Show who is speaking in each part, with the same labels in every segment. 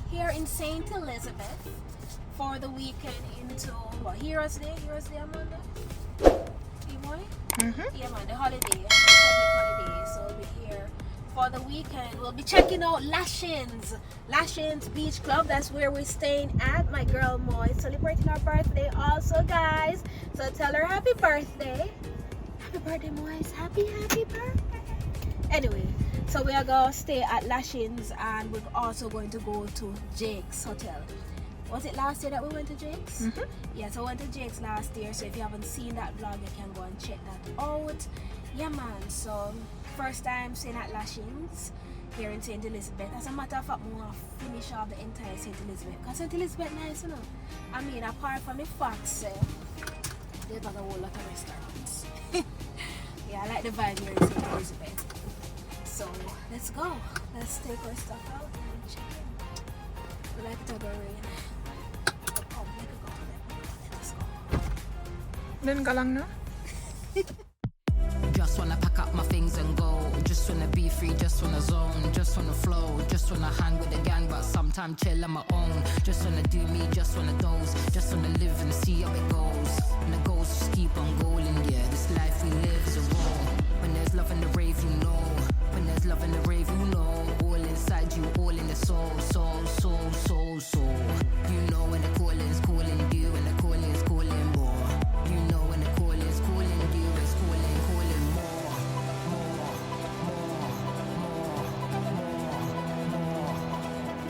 Speaker 1: here in St. Elizabeth for the weekend into what? Heroes Day, Amanda? Yeah, man, the holiday, public holiday. So we'll be here for the weekend. We'll be checking out Lashings Beach Club. That's where we're staying at. My girl Moy celebrating her birthday also, guys. So tell her happy birthday. Happy birthday, Moise. Happy birthday. Anyway, so we are going to stay at Lashings, and we're also going to go to Jake's Hotel. Was it last year that we went to Jake's? Yeah, so we went to Jake's last year. So if you haven't seen that vlog, you can go and check that out. Yeah, man. So first time staying at Lashings here in St. Elizabeth. As a matter of fact, we want to finish off the entire St. Elizabeth. Because St. Elizabeth nice, you know. I mean, apart from the facts, there's a whole lot of restaurants. Yeah, I like the vibe here in St. Elizabeth. So let's go. Let's take our stuff out and check in. We like it to go rain.
Speaker 2: Then go lang na.
Speaker 3: Just wanna pack up my things and go. Just wanna be free, just wanna zone. Just wanna flow, just wanna hang with the gang. But sometimes chill on my own. Just wanna do me, just wanna doze. Just wanna live and see how it goes. And the goals just keep on going, yeah. This life we live is a roll. When there's love in the rave, you know. When there's love in the rave, you know. All inside you, all in the soul. You know when the calling's calling you, when the calling's calling more. You know when the calling's calling you, it's calling more.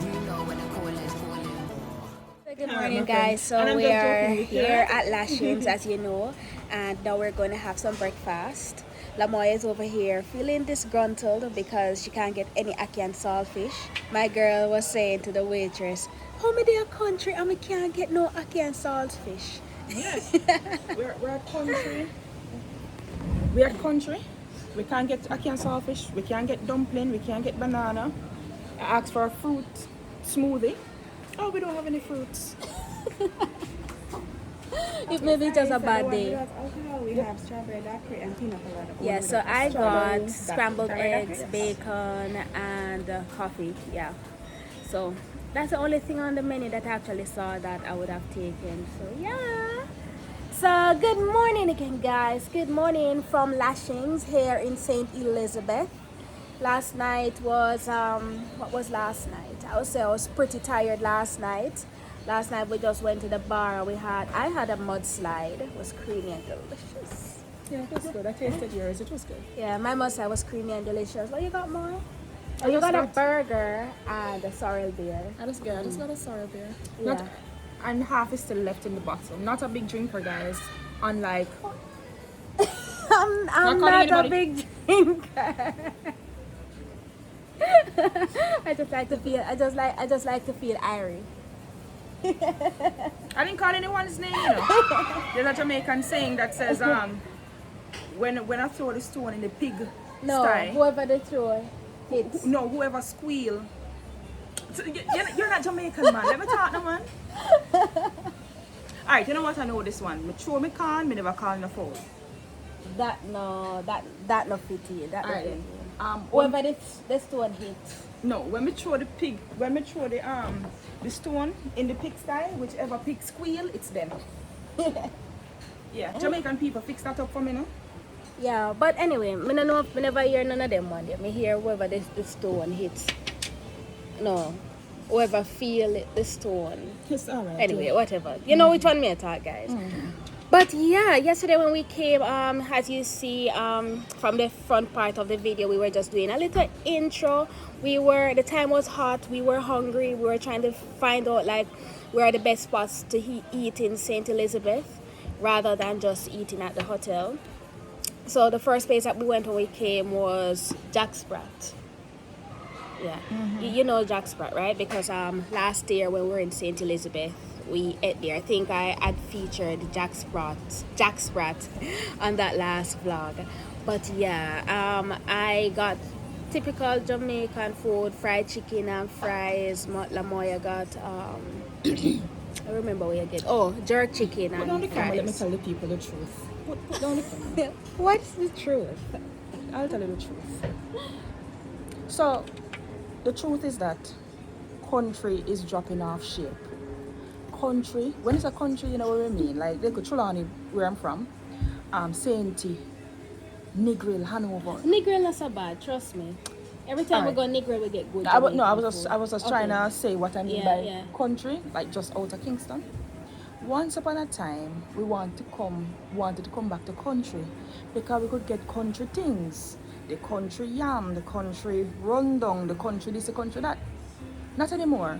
Speaker 3: You know when the calling's calling more.
Speaker 1: Good morning, guys. So we are here at Lashings, as you know, and now we're going to have some breakfast. Lamoya is over here feeling disgruntled because she can't get any ackee and saltfish. My girl was saying to the waitress, "How me there country and we can't get no ackee and saltfish?"
Speaker 2: Yes, we're at country. We're at country. We can't get ackee and saltfish. We can't get dumpling. We can't get banana. I asked for a fruit smoothie. Oh, we don't have any fruits.
Speaker 1: It may be just a bad day.
Speaker 4: We have strawberry daiquiri and peanut butter.
Speaker 1: Yeah, so I got scrambled eggs, bacon, and coffee. Yeah, so that's the only thing on the menu that I actually saw that I would have taken. So yeah. So good morning again, guys. Good morning from Lashings here in St. Elizabeth. Last night was what was last night? I would say I was pretty tired last night. Last night we just went to the bar. I had a mudslide. It was creamy and delicious.
Speaker 2: Yeah, it was good. I tasted yours. It was good.
Speaker 1: Yeah, my mudslide was creamy and delicious. What you got more? Oh, you got a burger and a sorrel beer.
Speaker 2: I just got a sour beer.
Speaker 1: Yeah.
Speaker 2: And half is still left in the bottle. Not a big drinker, guys. Unlike
Speaker 1: I'm not a big drinker. I just like to feel airy.
Speaker 2: I didn't call anyone's name, you know. There's a Jamaican saying that says, when I throw the stone in the pig sty,
Speaker 1: whoever they throw hits.
Speaker 2: whoever squeal. So, you're not Jamaican, man. Let me talk now, man. Alright, you know what, I know this one. Me throw me can, me never call no foul.
Speaker 1: That no fitty. That no
Speaker 2: Alright,
Speaker 1: fitty.
Speaker 2: when,
Speaker 1: Whoever the stone hits.
Speaker 2: no, when me throw the stone in the pig sty, whichever pig squeal, it's them. Yeah, Jamaican people fix that up for me, no?
Speaker 1: Yeah, but anyway, me no know. Me never hear none of them one day. Me hear whoever the stone hits. No, whoever feel the stone.
Speaker 2: It's alright.
Speaker 1: Anyway, whatever. You know which one me talk, guys. But yeah, yesterday when we came, as you see from the front part of the video, we were just doing a little intro. The time was hot, we were hungry, we were trying to find out like where are the best spots to eat in St. Elizabeth rather than just eating at the hotel. So the first place that we went when we came was Jack Sprat. Yeah, you know Jack Sprat, right? Because last year when we were in St. Elizabeth, we ate there. I think I had featured Jack Sprat on that last vlog. But yeah, I got typical Jamaican food, fried chicken and fries. Lamoya got I remember what you get. Oh, jerk chicken and
Speaker 2: Put down the camera, let me
Speaker 1: fries.
Speaker 2: tell the people the truth. Put down the camera.
Speaker 1: What's the truth?
Speaker 2: I'll tell you the truth. So, the truth is that country is dropping off shape. Country, when it's a country, you know what I mean? Like, they could Trelawney, where I'm from, Sainty, Negril, Hanover.
Speaker 1: Negril not so bad, trust me. Every time we
Speaker 2: Alright.
Speaker 1: go Negril, we get good.
Speaker 2: I was
Speaker 1: Jamaican
Speaker 2: just
Speaker 1: food.
Speaker 2: trying
Speaker 1: Okay.
Speaker 2: to say what I mean
Speaker 1: Yeah,
Speaker 2: by
Speaker 1: yeah.
Speaker 2: country, like just out of Kingston. Once upon a time, we wanted to come back to country because we could get country things. The country yam, the country rundown, the country this, the country that. Not anymore.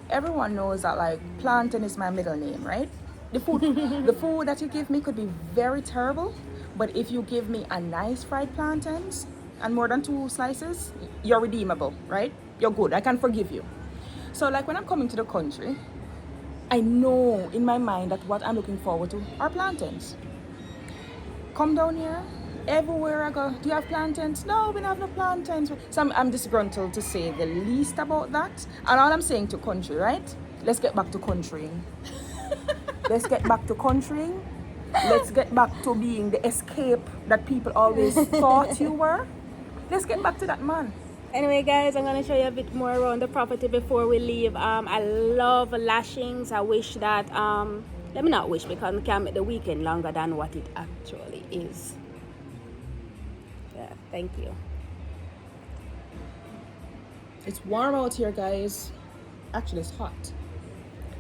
Speaker 2: Everyone knows that like plantain is my middle name, right? The food that you give me could be very terrible, but if you give me a nice fried plantains and more than 2 slices, you're redeemable, right? You're good. I can forgive you. So like when I'm coming to the country, I know in my mind that what I'm looking forward to are plantains. Come down here, everywhere I go, do you have plantains? No, we don't have no plantains. So I'm disgruntled to say the least about that. And all I'm saying to country, right? Let's get back to countrying. Let's get back to countrying. Let's get back to being the escape that people always thought you were. Let's get back to that, man.
Speaker 1: Anyway, guys, I'm going to show you a bit more around the property before we leave. I love Lashings. I wish that, let me not wish because we can make the weekend longer than what it actually is. Yeah, thank you.
Speaker 2: It's warm out here, guys. Actually, it's hot.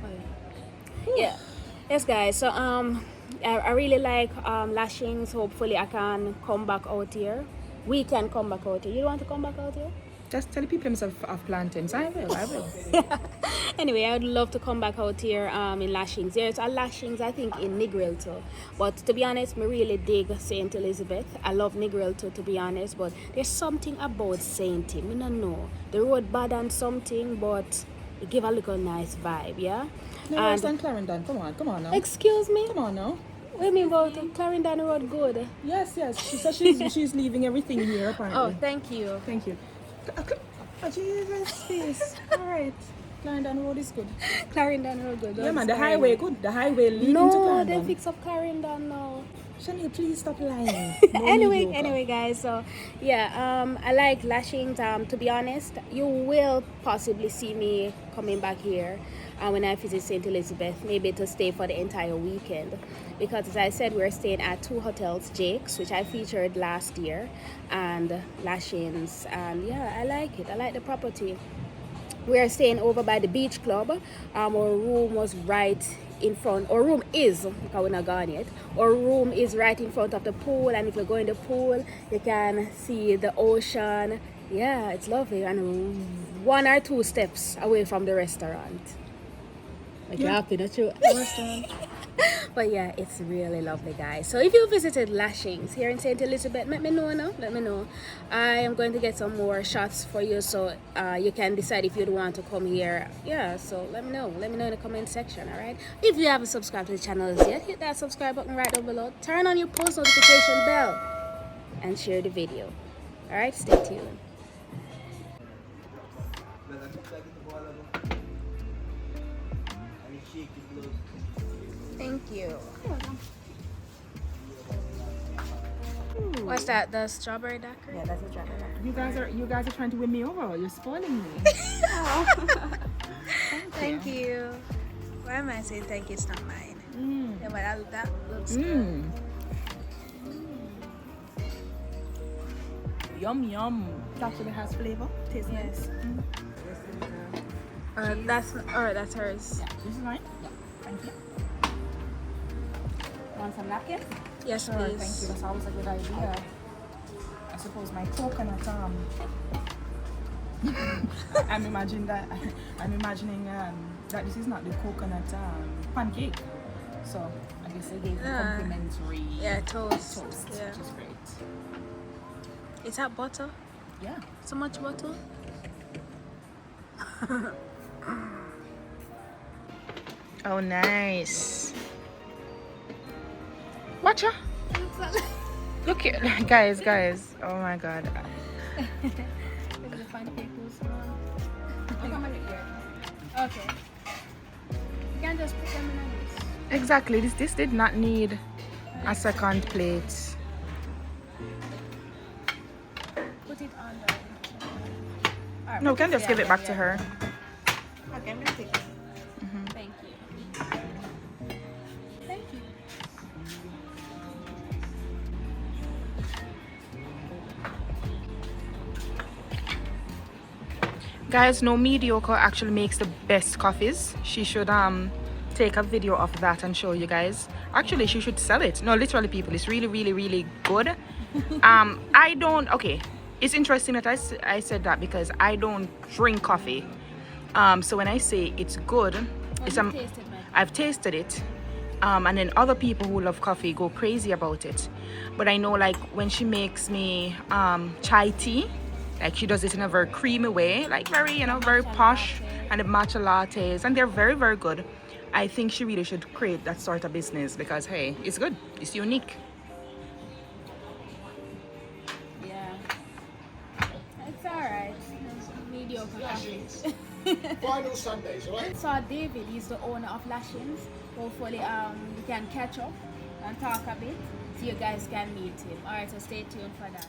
Speaker 1: Oh, yeah. Yes, guys. So I really like Lashings. Hopefully I can come back out here. We can come back out here. You don't want to come back out here?
Speaker 2: Just tell the people of plantains. I will.
Speaker 1: Anyway, I would love to come back out here in Lashings. There's a Lashings, I think, in Negril too. But to be honest, me really dig St. Elizabeth. I love Negril too, to be honest. But there's something about Sainty. Me don't know. The road bad and something, but it give a little nice vibe, yeah?
Speaker 2: No, worse than Clarendon. Come on now.
Speaker 1: Excuse me?
Speaker 2: Come on now.
Speaker 1: What do you mean about Clarendon Road good?
Speaker 2: Yes. She said she's leaving everything here apparently.
Speaker 1: Oh, thank you.
Speaker 2: Thank you. Oh, Jesus, please. All right. Clarendon Road is good.
Speaker 1: Clarendon Road good.
Speaker 2: Yeah, man. The highway good. The highway leading to
Speaker 1: No,
Speaker 2: Clarendon.
Speaker 1: they fix up Clarendon now.
Speaker 2: Shani, please stop lying. No
Speaker 1: Anyway, guys. So yeah, I like Lashings. To be honest, you will possibly see me coming back here when I visit St. Elizabeth, maybe to stay for the entire weekend. Because as I said, we're staying at 2 hotels, Jake's, which I featured last year, and Lashings. And yeah, I like it. I like the property. We are staying over by the beach club. Our room was right in front. Our room is, because we're not gone yet. Our room is right in front of the pool, and if you go in the pool, you can see the ocean. Yeah, it's lovely, and 1 or 2 steps away from the restaurant. Like you're happy, not you?
Speaker 2: Restaurant.
Speaker 1: But yeah, it's really lovely, guys. So if you visited Lashings here in St. Elizabeth, let me know now. Let me know. I am going to get some more shots for you, so you can decide if you'd want to come here. Yeah, so let me know. Let me know in the comment section, all right? If you haven't subscribed to the channel yet, hit that subscribe button right down below. Turn on your post notification bell and share the video. All right, stay tuned. Thank you. What's that? The strawberry daiquiri?
Speaker 4: Yeah, that's a strawberry.
Speaker 2: You guys are trying to win me over. You're spoiling me.
Speaker 4: Thank you. Why am I saying thank you? It's not mine. Yeah, but that looks good.
Speaker 2: Yum. It actually has flavor. Tastes nice.
Speaker 1: That's hers.
Speaker 2: Yeah, this is mine. Yeah, thank you.
Speaker 4: Want some napkins?
Speaker 1: Yes,
Speaker 2: Sure,
Speaker 1: please.
Speaker 2: thank you. That's always a good idea. I suppose my coconut I'm imagining that this is not the coconut pancake. So I guess they gave complimentary
Speaker 1: toast. Yeah.
Speaker 2: which is great.
Speaker 1: Is that butter?
Speaker 2: Yeah.
Speaker 1: So much butter?
Speaker 2: Oh, nice. Watcha. Look here, guys. Oh my God.
Speaker 1: Okay. You can just put them in this.
Speaker 2: Exactly. This did not need a second plate.
Speaker 1: Put it on the...
Speaker 2: No, we can just give it back to her.
Speaker 4: Okay, I'm gonna take it.
Speaker 1: Thank you. Thank you.
Speaker 2: Guys, no mediocre actually makes the best coffees. She should take a video of that and show you guys. Actually, she should sell it. No, literally, people, it's really, really, really good. I don't. Okay, it's interesting that I said that because I don't drink coffee. So when I say it's good, I've tasted it. And then other people who love coffee go crazy about it. But I know, like, when she makes me chai tea, like she does it in a very creamy way, like very, you know, very posh, and the matcha lattes, and they're very, very good. I think she really should create that sort of business because, hey, it's good, it's unique.
Speaker 1: Yeah. It's alright. Mediocre.
Speaker 5: Final Sundays, right?
Speaker 1: Saw David, he's the owner of Lashings. Hopefully we can catch up and talk a bit so you guys can meet him. Alright, so stay tuned for that.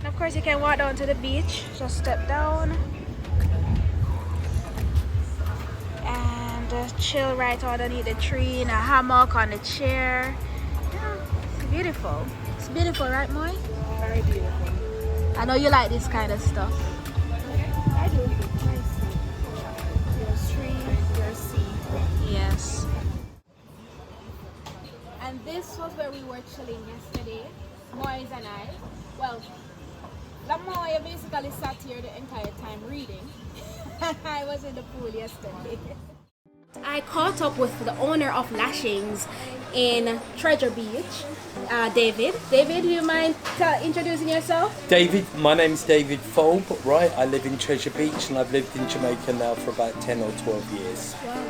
Speaker 1: And of course you can walk down to the beach, just step down and chill right underneath the tree in a hammock on the chair. Yeah, it's beautiful. It's beautiful, right, Moy?
Speaker 2: Very beautiful.
Speaker 1: I know you like this kind of stuff.
Speaker 2: I do. There's trees, there's sea.
Speaker 1: Yes. And this was where we were chilling yesterday, Moyes and I. Well, Moy basically sat here the entire time reading. I was in the pool yesterday. I caught up with the owner of Lashings in Treasure Beach, David. David, do you mind introducing yourself?
Speaker 6: David, my name's David Folb, right? I live in Treasure Beach and I've lived in Jamaica now for about 10 or 12 years.
Speaker 1: Wow,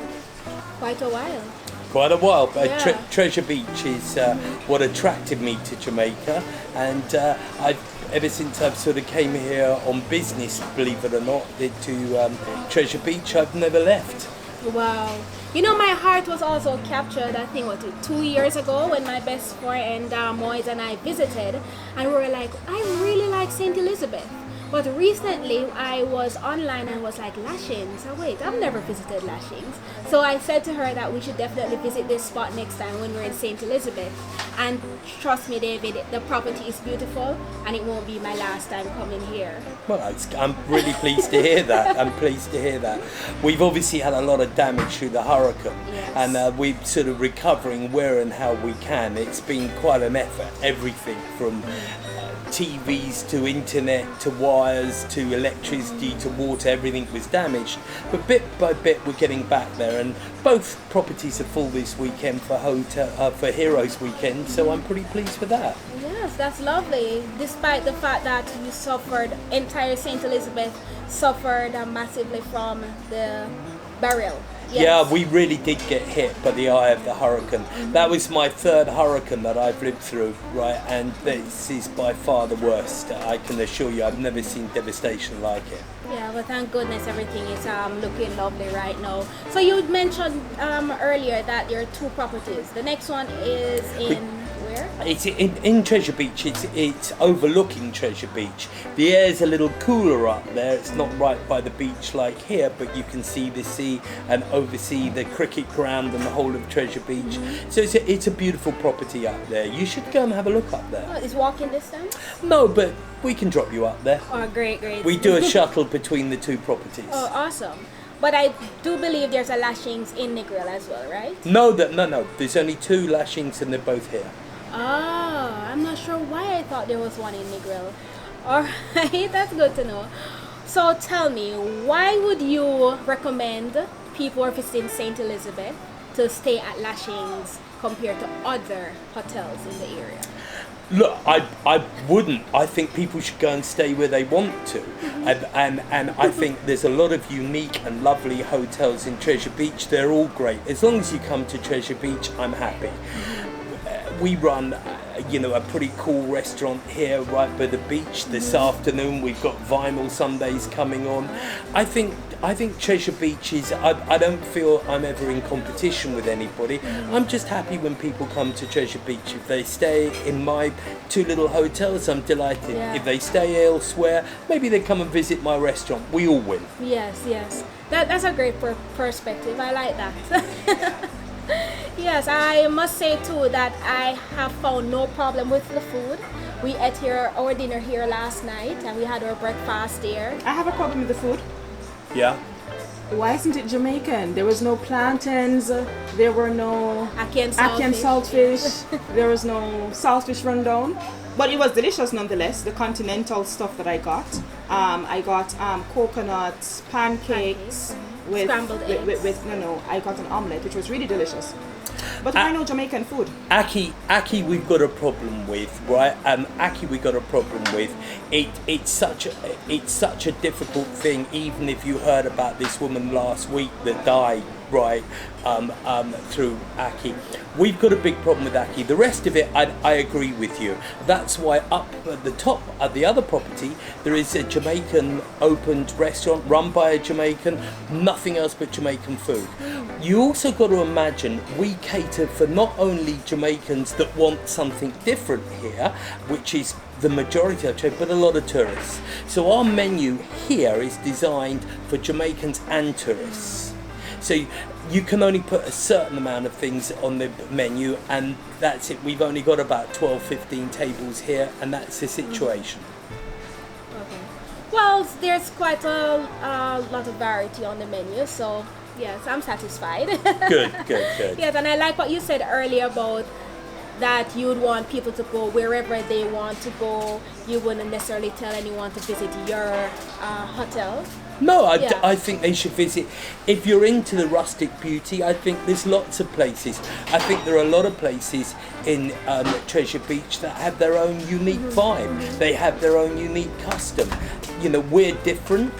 Speaker 1: quite a while.
Speaker 6: Quite a while, but
Speaker 1: Yeah.
Speaker 6: Treasure Beach is what attracted me to Jamaica, and ever since I've sort of came here on business, believe it or not, to Treasure Beach, I've never left.
Speaker 1: Wow. You know, my heart was also captured, I think, 2 years ago when my best friend Moise and I visited, and we were like, I really like St. Elizabeth. But recently I was online and was like, Lashings? Oh wait, I've never visited Lashings. So I said to her that we should definitely visit this spot next time when we're in St. Elizabeth. And trust me, David, the property is beautiful and it won't be my last time coming here.
Speaker 6: Well, I'm really pleased to hear that. I'm pleased to hear that. We've obviously had a lot of damage through the hurricane,
Speaker 1: Yes.
Speaker 6: and we're sort of recovering where and how we can. It's been quite an effort. Everything from TVs to internet to wires to electricity to water, everything was damaged. But bit by bit, we're getting back there, and both properties are full this weekend for for Heroes Weekend. So I'm pretty pleased with that.
Speaker 1: Yes, that's lovely. Despite the fact that you suffered, entire St. Elizabeth suffered massively from the burial. Yes.
Speaker 6: Yeah, we really did get hit by the eye of the hurricane. That was my third hurricane that I've lived through, right? And this is by far the worst. I can assure you, I've never seen devastation like it.
Speaker 1: Yeah, but thank goodness everything is looking lovely right now. So you mentioned earlier that there are two properties. The next one is in where?
Speaker 6: It's in Treasure Beach. It's overlooking Treasure Beach. The air's a little cooler up there. It's not right by the beach like here, but you can see the sea and oversee the cricket ground and the whole of Treasure Beach. So it's a beautiful property up there. You should go and have a look up there.
Speaker 1: Oh, is walking distance?
Speaker 6: No, but we can drop you up there.
Speaker 1: Oh, great.
Speaker 6: We do a shuttle between the two properties.
Speaker 1: Oh, awesome. But I do believe there's a Lashings in Negril as well, right?
Speaker 6: No. There's only two Lashings and they're both here.
Speaker 1: Oh, I'm not sure why I thought there was one in Negril. Alright, that's good to know. So tell me, why would you recommend people who are visiting St. Elizabeth to stay at Lashings compared to other hotels in the area?
Speaker 6: Look, I wouldn't. I think people should go and stay where they want to. And I think there's a lot of unique and lovely hotels in Treasure Beach. They're all great. As long as you come to Treasure Beach, I'm happy. we run, a pretty cool restaurant here right by the beach. This afternoon we've got Vinyl Sundays coming on. I think Treasure Beach is, I don't feel I'm ever in competition with anybody. I'm just happy when people come to Treasure Beach. If they stay in my 2 little hotels, I'm delighted.
Speaker 1: Yeah.
Speaker 6: If they stay elsewhere, maybe they come and visit my restaurant. We all win.
Speaker 1: Yes. That's a great perspective. I like that. Yes, I must say too that I have found no problem with the food. We ate our dinner here last night and we had our breakfast there.
Speaker 2: I have a problem with the food.
Speaker 6: Yeah.
Speaker 2: Why isn't it Jamaican? There was no plantains, there were no
Speaker 1: Ackee
Speaker 2: Ackee saltfish, there was no saltfish rundown. But it was delicious nonetheless, the continental stuff that I got. I got coconut pancakes with
Speaker 1: Scrambled eggs.
Speaker 2: I got an omelette which was really delicious. But why no Jamaican food?
Speaker 6: Ackee we've got a problem with, right? Ackee we got a problem with. It's such a difficult thing. Even if you heard about this woman last week that died, right, through Ackee, we've got a big problem with Ackee. The rest of it, I agree with you. That's why up at the top at the other property there is a Jamaican opened restaurant run by a Jamaican. Nothing else but Jamaican food. You also got to imagine we cater for not only Jamaicans that want something different here, which is the majority of Jamaica, but a lot of tourists. So our menu here is designed for Jamaicans and tourists. So you can only put a certain amount of things on the menu and that's it. We've only got about 12-15 tables here and that's the situation.
Speaker 1: Okay. Well, there's quite a lot of variety on the menu, so yes, I'm satisfied.
Speaker 6: Good.
Speaker 1: Yes, and I like what you said earlier about that you would want people to go wherever they want to go. You wouldn't necessarily tell anyone to visit your hotel.
Speaker 6: No,
Speaker 1: Yeah.
Speaker 6: I think they should visit. If you're into the rustic beauty, I think there's lots of places. I think there are a lot of places in Treasure Beach that have their own unique vibe. They have their own unique custom. We're different.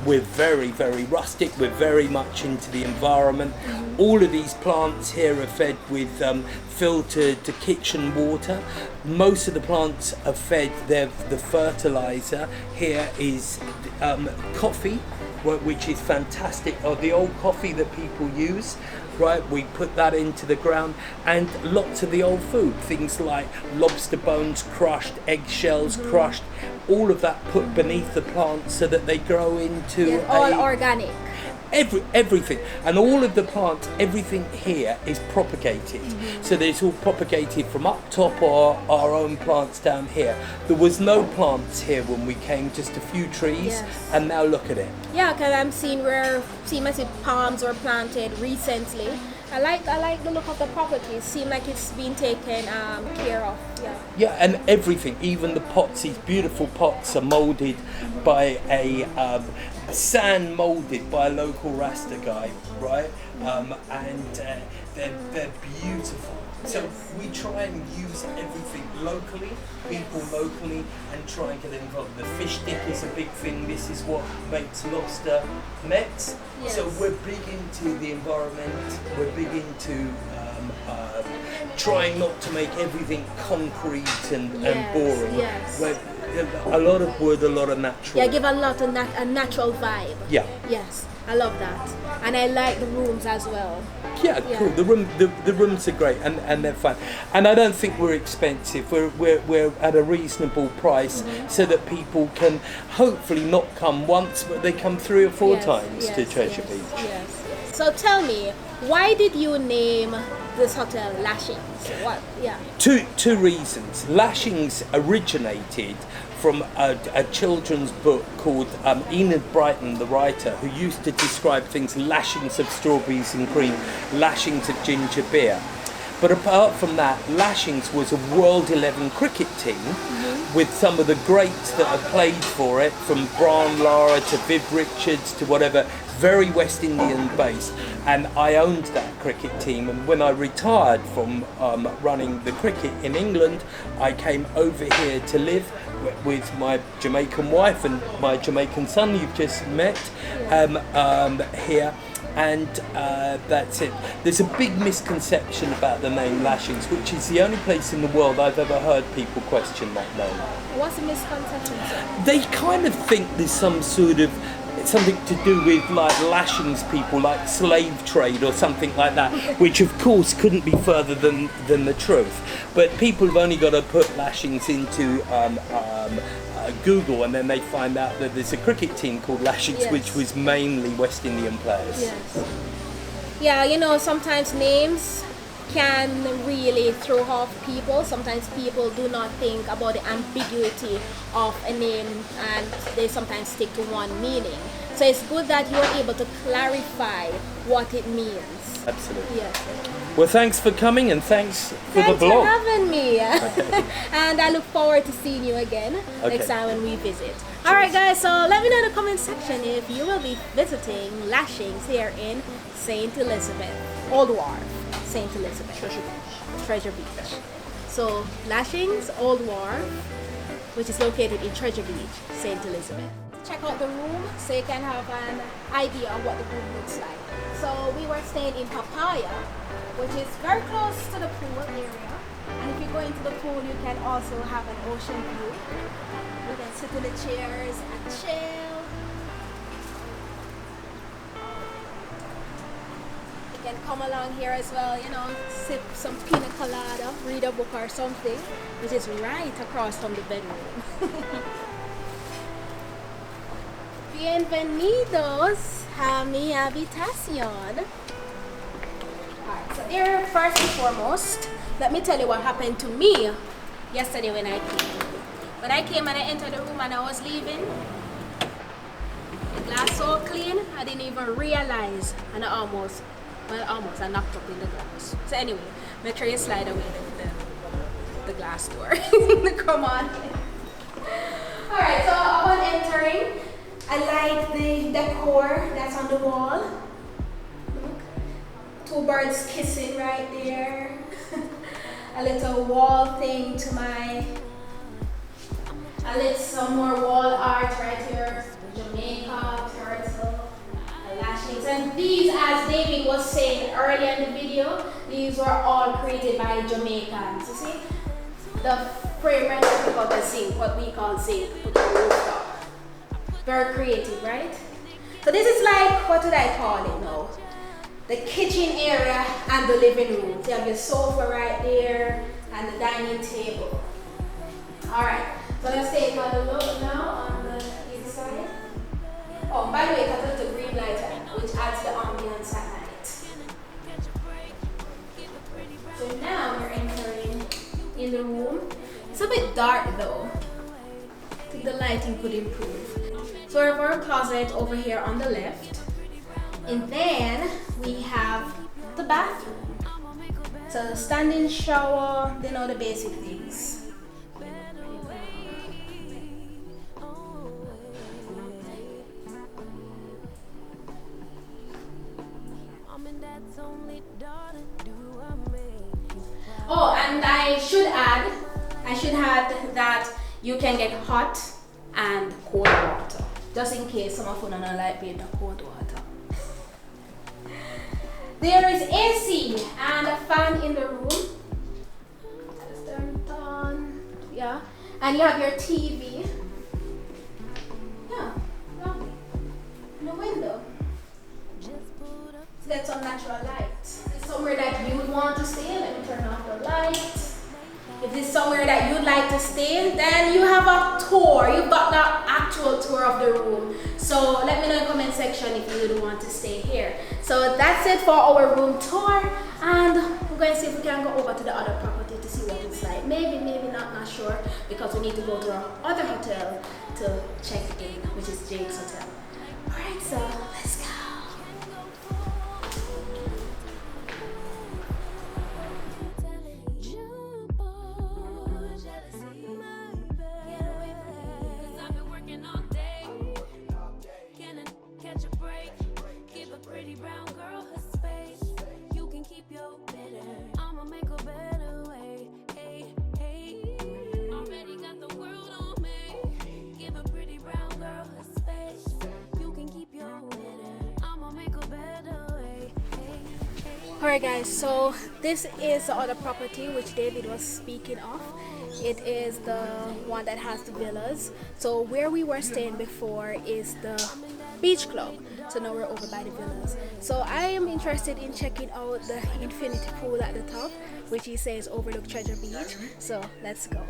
Speaker 6: We're very, very rustic. We're very much into the environment. All of these plants here are fed with filtered kitchen water. Most of the plants are fed, the fertilizer here is coffee, which is fantastic, or the old coffee that people use, right? We put that into the ground, and lots of the old food, things like lobster bones crushed, eggshells crushed, all of that put beneath the plants so that they grow into
Speaker 1: all organic.
Speaker 6: Everything, and all of the plants, everything here is propagated. So it's all propagated from up top or our own plants down here. There was no plants here when we came, just a few trees,
Speaker 1: Yes.
Speaker 6: and now look at it.
Speaker 1: Yeah, because I'm seeing massive palms were planted recently. I like the look of the property. It seems like it's been taken care of.
Speaker 6: Yeah, and everything, even the pots, these beautiful pots are moulded by sand moulded by a local Rasta guy, right? And they're beautiful. So we try and use everything locally, people locally, and try and get involved. The fish stick is a big thing. This is what makes lobster nets.
Speaker 1: Yes.
Speaker 6: So we're big into the environment. We're big into trying not to make everything concrete and boring.
Speaker 1: Yes.
Speaker 6: A lot of wood, a lot of natural.
Speaker 1: Yeah, give a lot of a natural vibe.
Speaker 6: Yeah.
Speaker 1: Yes, I love that, and I like the rooms as well.
Speaker 6: Yeah, cool. The rooms are great and they're fun. And I don't think we're expensive. We're at a reasonable price so that people can hopefully not come once, but they come 3 or 4 times to Treasure Beach.
Speaker 1: Yes. So tell me, why did you name this hotel Lashings? What? Yeah.
Speaker 6: Two reasons. Lashings originated from a children's book called Enid Blyton, the writer, who used to describe things lashings of strawberries and cream, lashings of ginger beer. But apart from that, Lashings was a World 11 cricket team with some of the greats that have played for it, from Brian Lara to Viv Richards to whatever, very West Indian based. And I owned that cricket team, and when I retired from running the cricket in England, I came over here to live with my Jamaican wife and my Jamaican son you've just met here, and that's it. There's a big misconception about the name Lashings, which is the only place in the world I've ever heard people question that name.
Speaker 1: What's the misconception, sir?
Speaker 6: They kind of think there's some sort of something to do with like lashings people, like slave trade or something like that, which of course couldn't be further than the truth. But people have only got to put lashings into Google, and then they find out that there's a cricket team called Lashings,
Speaker 1: Yes.
Speaker 6: which was mainly West Indian players.
Speaker 1: Yes. Yeah, you know, sometimes names can really throw off people. Sometimes people do not think about the ambiguity of a name, and they sometimes stick to one meaning. So it's good that you're able to clarify what it means.
Speaker 6: Absolutely.
Speaker 1: Yes.
Speaker 6: Well, thanks for coming, and thanks for
Speaker 1: Thanks
Speaker 6: the vlog.
Speaker 1: for having me. And I look forward to seeing you again
Speaker 6: Okay.
Speaker 1: next time when we visit. Alright guys, so let me know in the comment section if you will be visiting Lashings here in St. Elizabeth, Old Wharf, St. Elizabeth, Treasure Beach. So Lashings, Old Wharf, which is located in Treasure Beach, St. Elizabeth. Check out the room so you can have an idea of what the room looks like. So we were staying in Papaya, which is very close to the pool area. And if you go into the pool, you can also have an ocean view. You can sit in the chairs and chill. You can come along here as well, you know, sip some pina colada, read a book or something, which is right across from the bedroom. Bienvenidos a mi habitación. Alright, so there, first and foremost, let me tell you what happened to me yesterday when I came. When I came and I entered the room and I was leaving, the glass so clean, I didn't even realize, and I knocked up in the glass. So anyway, make sure you slide away the glass door. Come on. Alright, so upon entering, I like the decor that's on the wall. Look, two birds kissing right there. A little wall thing to my, I lit some more wall art right here. Jamaica, turtle, lashings. And these, as David was saying earlier in the video, these were all created by Jamaicans. You see? The frame right there, we call the zinc, what we call zinc, put the rooftop. Very creative, right? So this is like, what would I call it now? The kitchen area and the living room. So you have your sofa right there and the dining table. Alright, so let's take a look now on the inside. Oh, by the way, I put the green light on, which adds the ambience at night. So now we're entering in the room. It's a bit dark though. I think the lighting could improve. So we have our closet over here on the left. And then we have the bathroom. So the standing shower, they know the basic things. Oh, and I should add that you can get hot and cold water, just in case some of you don't like being the cold water. There is AC and a fan in the room. Just turn it on. Yeah, and you have your TV. Yeah, lovely. And a window. Let's get some natural light. It's somewhere that you would want to stay. Let me turn off the light. If it's somewhere that you'd like to stay, then you have a tour. You've got the actual tour of the room. So let me know in the comment section if you would want to stay here. So that's it for our room tour. And we're going to see if we can go over to the other property to see what it's like. Maybe not sure, because we need to go to our other hotel to check in, which is Jake's Hotel. Alright, so let's go.
Speaker 7: Keep your
Speaker 1: Alright guys, so this is the other property which David was speaking of. It is the one that has the villas. So where we were staying before is the beach club. So now we're over by the villas. So I am interested in checking out the infinity pool at the top, which he says overlook Treasure Beach. So let's go.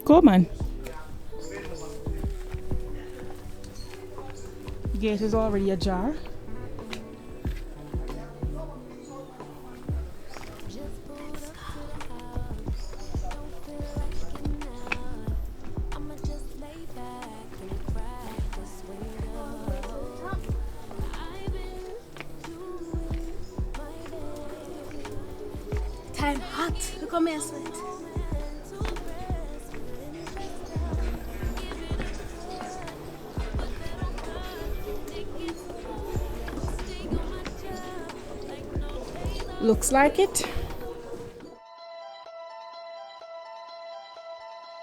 Speaker 2: Go, man. The gate is already ajar.
Speaker 1: Time hot. Look how me sweat.
Speaker 2: Looks like it.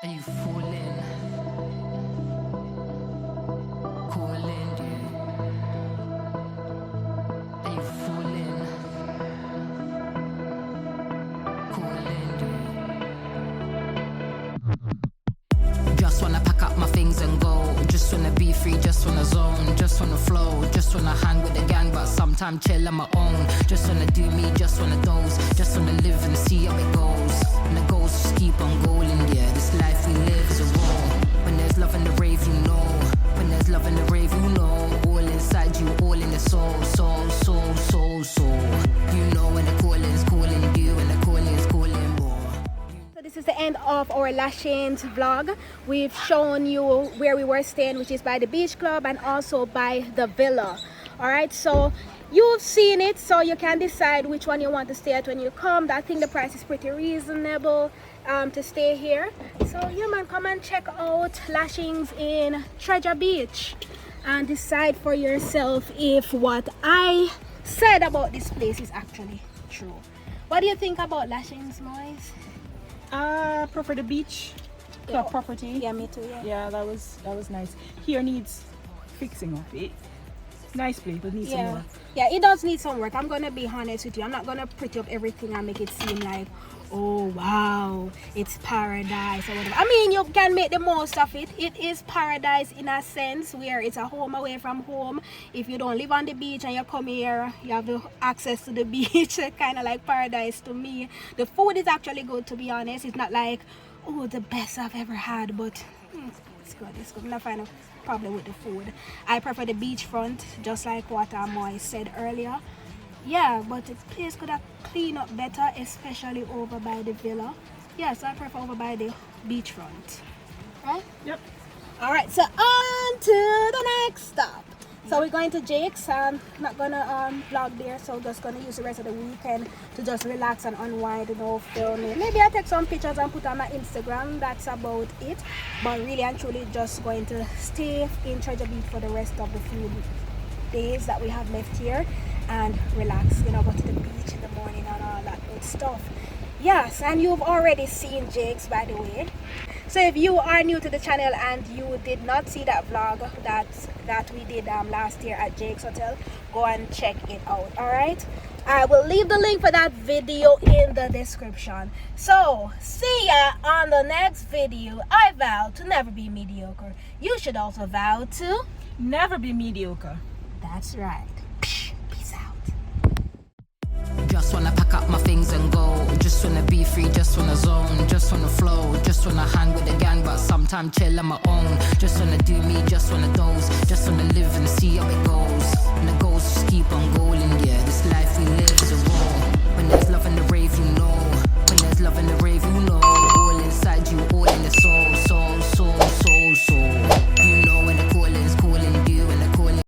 Speaker 3: Are you falling? Calling you? Are you falling? Calling you? Just wanna pack up my things and go. Just wanna be free, just wanna zone, just wanna flow, just wanna hang with the gang, but sometimes chill on my own. Just wanna do me, just wanna doze, just wanna live and see how it goes. And the goals just keep on going, yeah. This life we live is a war. When there's love in the rave, you know. When there's love in the rave, you know. All inside you, all in the soul, soul, soul, soul, soul. You know when the calling's calling you, when the calling's calling more.
Speaker 1: So this is the end of our Lashings vlog. We've shown you where we were staying, which is by the beach club and also by the villa. Alright, so you've seen it, so you can decide which one you want to stay at when you come. I think the price is pretty reasonable to stay here. So yeah man, come and check out Lashings in Treasure Beach and decide for yourself if what I said about this place is actually true. What do you think about Lashings, Moise?
Speaker 2: I prefer the beach club property.
Speaker 1: Yeah, me too. Yeah.
Speaker 2: Yeah, that was nice. Here needs fixing up. Nice place, but needs some more.
Speaker 1: Yeah, it does need some work. I'm gonna be honest with you. I'm not gonna pretty up everything and make it seem like, oh wow, it's paradise or whatever. I mean, you can make the most of it. It is paradise in a sense where it's a home away from home. If you don't live on the beach and you come here, you have the access to the beach. Kind of like paradise to me. The food is actually good, to be honest. It's not like, oh, the best I've ever had, but it's good. It's good. I'm not finding a problem with the food. I prefer the beachfront, just like what Moy said earlier. Yeah, but the place could have cleaned up better, especially over by the villa. Yeah, so I prefer over by the beachfront. Right?
Speaker 2: Yep.
Speaker 1: Alright, so on to the next stop. So we're going to Jake's. I'm not gonna vlog there, so just gonna use the rest of the weekend to just relax and unwind, you know, filming. Maybe I'll take some pictures and put on my Instagram. That's about it. But really and truly just going to stay in Treasure Beach for the rest of the few days that we have left here and relax, you know, go to the beach in the morning and all that good stuff. Yes, and you've already seen Jake's, by the way. So if you are new to the channel and you did not see that vlog that we did last year at Jake's Hotel, go and check it out. All right, I will leave the link for that video in the description. So see ya on the next video. I vow to never be mediocre. You should also vow to
Speaker 2: Never be mediocre.
Speaker 1: That's right. Peace out.
Speaker 3: Just wanna pack up my things and go. Just wanna be free, just wanna zone, just wanna flow, just wanna hang with the gang, but sometimes chill on my own. Just wanna do me, just wanna doze, just wanna live and see how it goes.